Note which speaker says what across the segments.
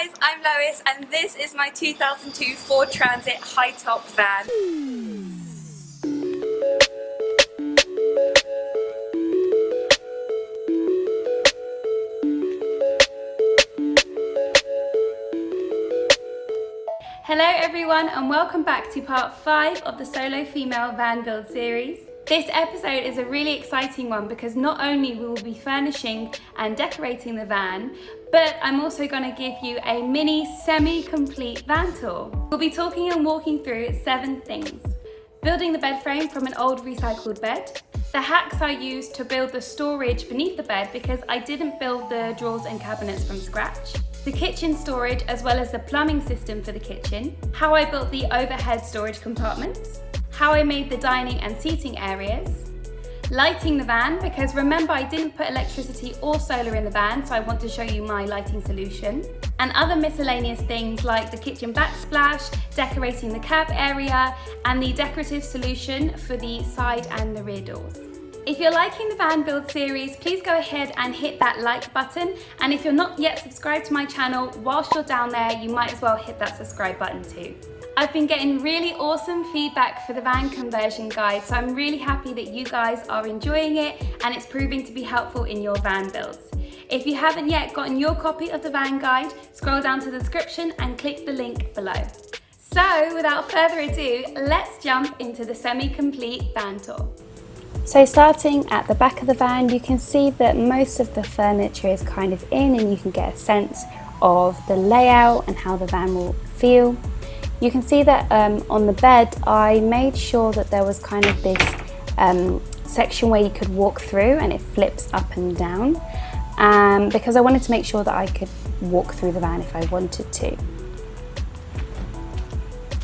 Speaker 1: guys, I'm Lois and this is my 2002 Ford Transit high-top van. Hello everyone and welcome back to part 5 of the solo female van build series. This episode is a really exciting one because not only will we be furnishing and decorating the van, but I'm also going to give you a mini semi-complete van tour. We'll be talking and walking through 7 things. Building the bed frame from an old recycled bed, the hacks I used to build the storage beneath the bed because I didn't build the drawers and cabinets from scratch, the kitchen storage as well as the plumbing system for the kitchen, how I built the overhead storage compartments, how I made the dining and seating areas, lighting the van because remember I didn't put electricity or solar in the van, so I want to show you my lighting solution, and other miscellaneous things like the kitchen backsplash, decorating the cab area and the decorative solution for the side and the rear doors. If you're liking the van build series, please go ahead and hit that like button, and if you're not yet subscribed to my channel, whilst you're down there you might as well hit that subscribe button too. I've been getting really awesome feedback for the van conversion guide, so I'm really happy that you guys are enjoying it and it's proving to be helpful in your van builds. If you haven't yet gotten your copy of the van guide, scroll down to the description and click the link below. So without further ado, let's jump into the semi-complete van tour. So starting at the back of the van, you can see that most of the furniture is kind of in and you can get a sense of the layout and how the van will feel. You can see that on the bed, I made sure that there was kind of this section where you could walk through and it flips up and down because I wanted to make sure that I could walk through the van if I wanted to.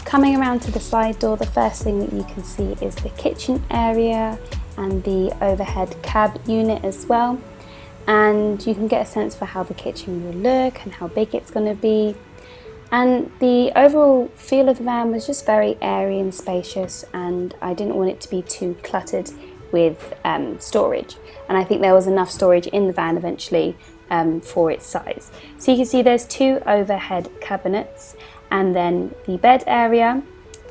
Speaker 1: Coming around to the side door, the first thing that you can see is the kitchen area and the overhead cab unit as well. And you can get a sense for how the kitchen will look and how big it's going to be. And the overall feel of the van was just very airy and spacious, and I didn't want it to be too cluttered with storage. And I think there was enough storage in the van eventually for its size. So you can see there's 2 overhead cabinets and then the bed area,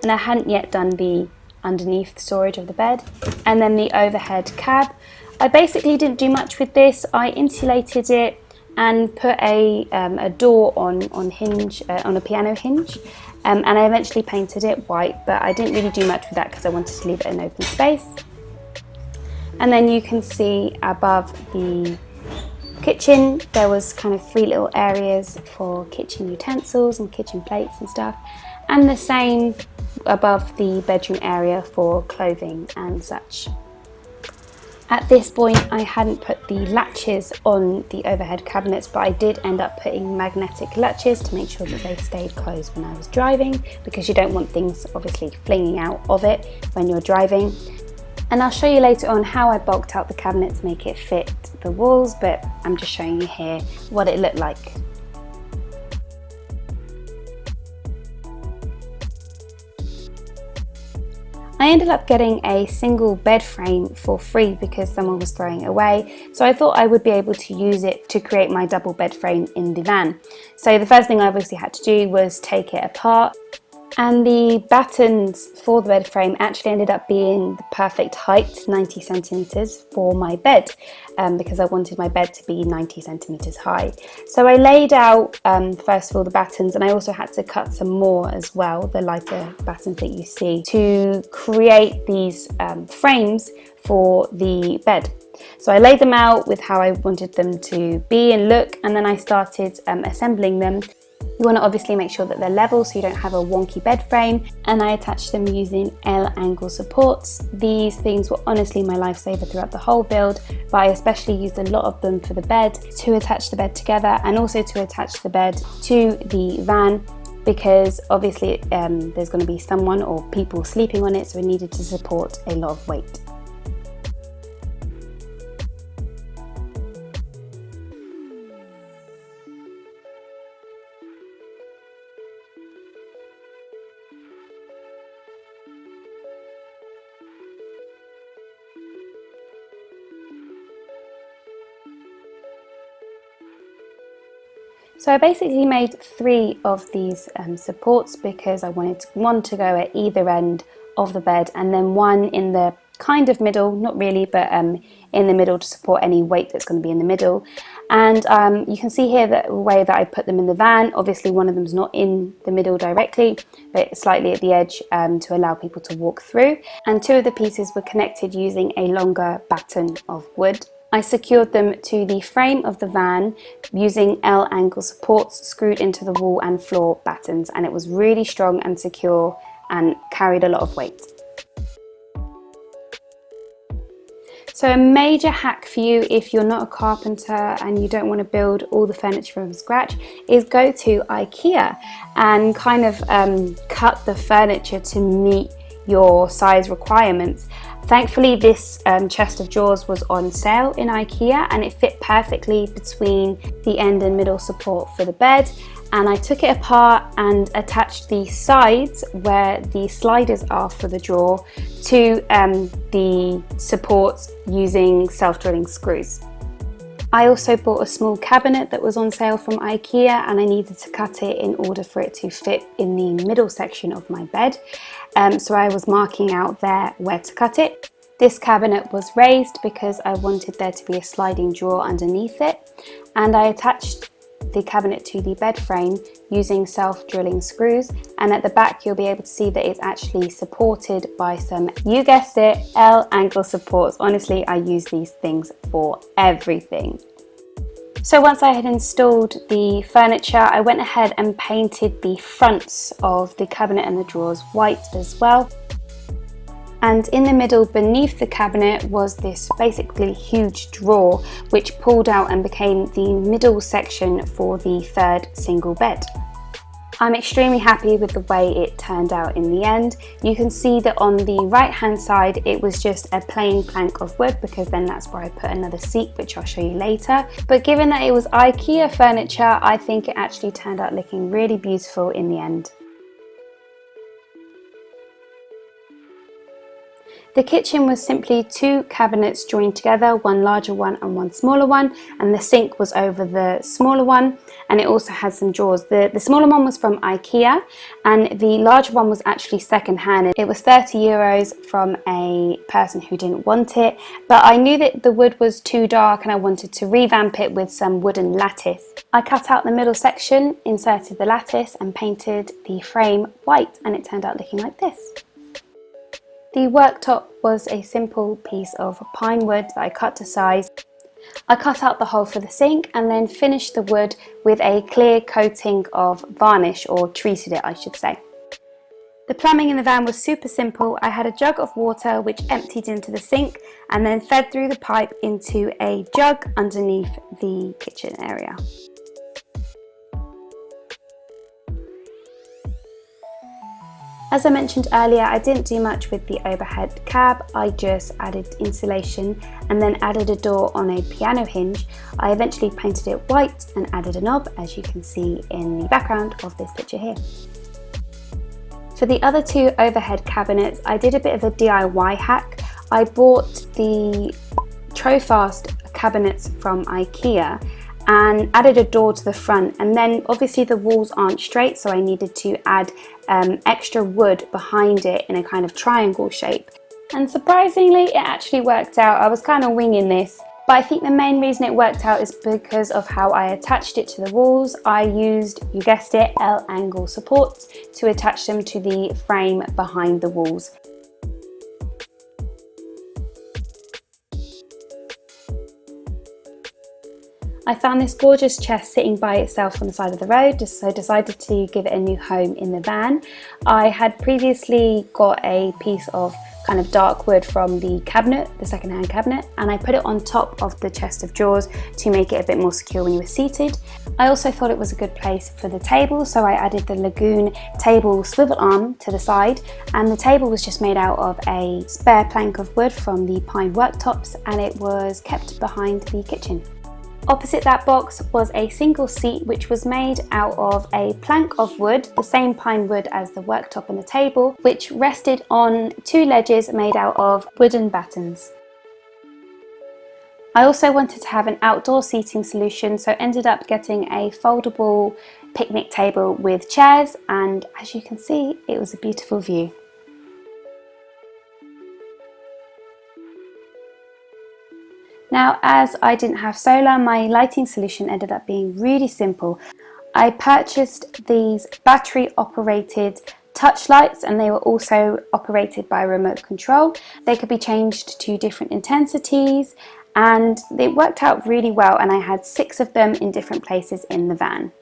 Speaker 1: and I hadn't yet done the underneath storage of the bed, and then the overhead cab. I basically didn't do much with this. I insulated it and put a door on a piano hinge, and I eventually painted it white, but I didn't really do much with that because I wanted to leave it an open space. And then you can see above the kitchen there was kind of 3 little areas for kitchen utensils and kitchen plates and stuff, and the same above the bedroom area for clothing and such. At this point I hadn't put the latches on the overhead cabinets, but I did end up putting magnetic latches to make sure that they stayed closed when I was driving, because you don't want things obviously flinging out of it when you're driving. And I'll show you later on how I bulked out the cabinet to make it fit the walls, but I'm just showing you here what it looked like. I ended up getting a single bed frame for free because someone was throwing it away, so I thought I would be able to use it to create my double bed frame in the van. So the first thing I obviously had to do was take it apart, and the battens for the bed frame actually ended up being the perfect height, 90 centimeters for my bed, because I wanted my bed to be 90 centimeters high. So I laid out first of all the battens, and I also had to cut some more as well, the lighter battens that you see, to create these frames for the bed. So I laid them out with how I wanted them to be and look, and then I started assembling them. You want to obviously make sure that they're level so you don't have a wonky bed frame, and I attached them using L angle supports. These things were honestly my lifesaver throughout the whole build, but I especially used a lot of them for the bed to attach the bed together and also to attach the bed to the van, because obviously there's going to be someone or people sleeping on it, so it needed to support a lot of weight. So I basically made 3 of these supports because I wanted one to go at either end of the bed and then one in the kind of middle, not really, but in the middle to support any weight that's going to be in the middle. And you can see here the way that I put them in the van. Obviously one of them's not in the middle directly, but slightly at the edge to allow people to walk through. And 2 of the pieces were connected using a longer batten of wood. I secured them to the frame of the van using L angle supports screwed into the wall and floor battens, and it was really strong and secure and carried a lot of weight. So a major hack for you if you're not a carpenter and you don't want to build all the furniture from scratch is go to Ikea and kind of cut the furniture to meet your size requirements. Thankfully this chest of drawers was on sale in Ikea and it fit perfectly between the end and middle support for the bed, and I took it apart and attached the sides where the sliders are for the drawer to the supports using self-drilling screws. I also bought a small cabinet that was on sale from Ikea and I needed to cut it in order for it to fit in the middle section of my bed. So I was marking out there where to cut it. This cabinet was raised because I wanted there to be a sliding drawer underneath it, and I attached the cabinet to the bed frame using self-drilling screws, and at the back you'll be able to see that it's actually supported by some, you guessed it, L angle supports. Honestly, I use these things for everything. So once I had installed the furniture, I went ahead and painted the fronts of the cabinet and the drawers white as well. And in the middle beneath the cabinet was this basically huge drawer which pulled out and became the middle section for the 3rd single bed. I'm extremely happy with the way it turned out in the end. You can see that on the right hand side it was just a plain plank of wood because then that's where I put another seat, which I'll show you later. But given that it was Ikea furniture, I think it actually turned out looking really beautiful in the end. The kitchen was simply 2 cabinets joined together, one larger one and one smaller one, and the sink was over the smaller one, and it also had some drawers. The smaller one was from Ikea and the larger one was actually second-hand. It was €30 from a person who didn't want it, but I knew that the wood was too dark and I wanted to revamp it with some wooden lattice. I cut out the middle section, inserted the lattice and painted the frame white, and it turned out looking like this. The worktop was a simple piece of pine wood that I cut to size. I cut out the hole for the sink and then finished the wood with a clear coating of varnish, or treated it I should say. The plumbing in the van was super simple. I had a jug of water which emptied into the sink and then fed through the pipe into a jug underneath the kitchen area. As I mentioned earlier, I didn't do much with the overhead cab. I just added insulation and then added a door on a piano hinge. I eventually painted it white and added a knob, as you can see in the background of this picture here. For the other 2 overhead cabinets, I did a bit of a DIY hack. I bought the Trofast cabinets from Ikea and added a door to the front, and then obviously the walls aren't straight, so I needed to add extra wood behind it in a kind of triangle shape. And surprisingly, it actually worked out. I was kind of winging this, but I think the main reason it worked out is because of how I attached it to the walls. I used, you guessed it, L angle supports to attach them to the frame behind the walls. I found this gorgeous chest sitting by itself on the side of the road, so I decided to give it a new home in the van. I had previously got a piece of kind of dark wood from the cabinet, the second-hand cabinet, and I put it on top of the chest of drawers to make it a bit more secure when you were seated. I also thought it was a good place for the table, so I added the Lagoon table swivel arm to the side, and the table was just made out of a spare plank of wood from the pine worktops, and it was kept behind the kitchen. Opposite that box was a single seat which was made out of a plank of wood, the same pine wood as the worktop and the table, which rested on 2 ledges made out of wooden battens. I also wanted to have an outdoor seating solution, so ended up getting a foldable picnic table with chairs, and as you can see, it was a beautiful view. Now, as I didn't have solar, my lighting solution ended up being really simple. I purchased these battery operated touch lights, and they were also operated by remote control. They could be changed to different intensities, and it worked out really well, and I had 6 of them in different places in the van.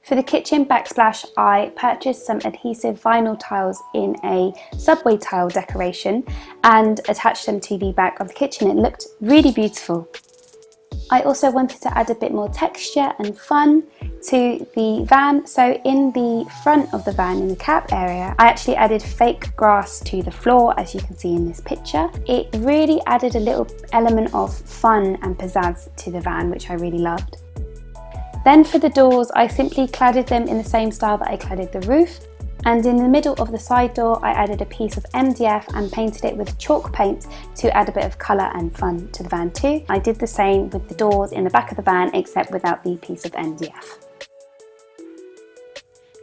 Speaker 1: For the kitchen backsplash, I purchased some adhesive vinyl tiles in a subway tile decoration and attached them to the back of the kitchen. It looked really beautiful. I also wanted to add a bit more texture and fun to the van, so in the front of the van, in the cab area, I actually added fake grass to the floor, as you can see in this picture. It really added a little element of fun and pizzazz to the van, which I really loved. Then for the doors, I simply cladded them in the same style that I cladded the roof, and in the middle of the side door I added a piece of MDF and painted it with chalk paint to add a bit of colour and fun to the van too. I did the same with the doors in the back of the van, except without the piece of MDF.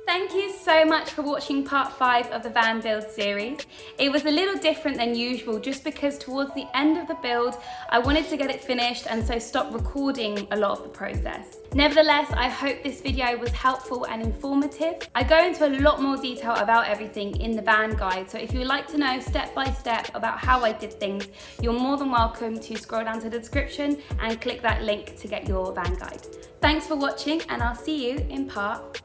Speaker 1: Thank you so much for watching part 5 of the van build series. It was a little different than usual just because towards the end of the build I wanted to get it finished and so stopped recording a lot of the process. Nevertheless, I hope this video was helpful and informative. I go into a lot more detail about everything in the van guide, so if you would like to know step by step about how I did things, you're more than welcome to scroll down to the description and click that link to get your van guide. Thanks for watching, and I'll see you in part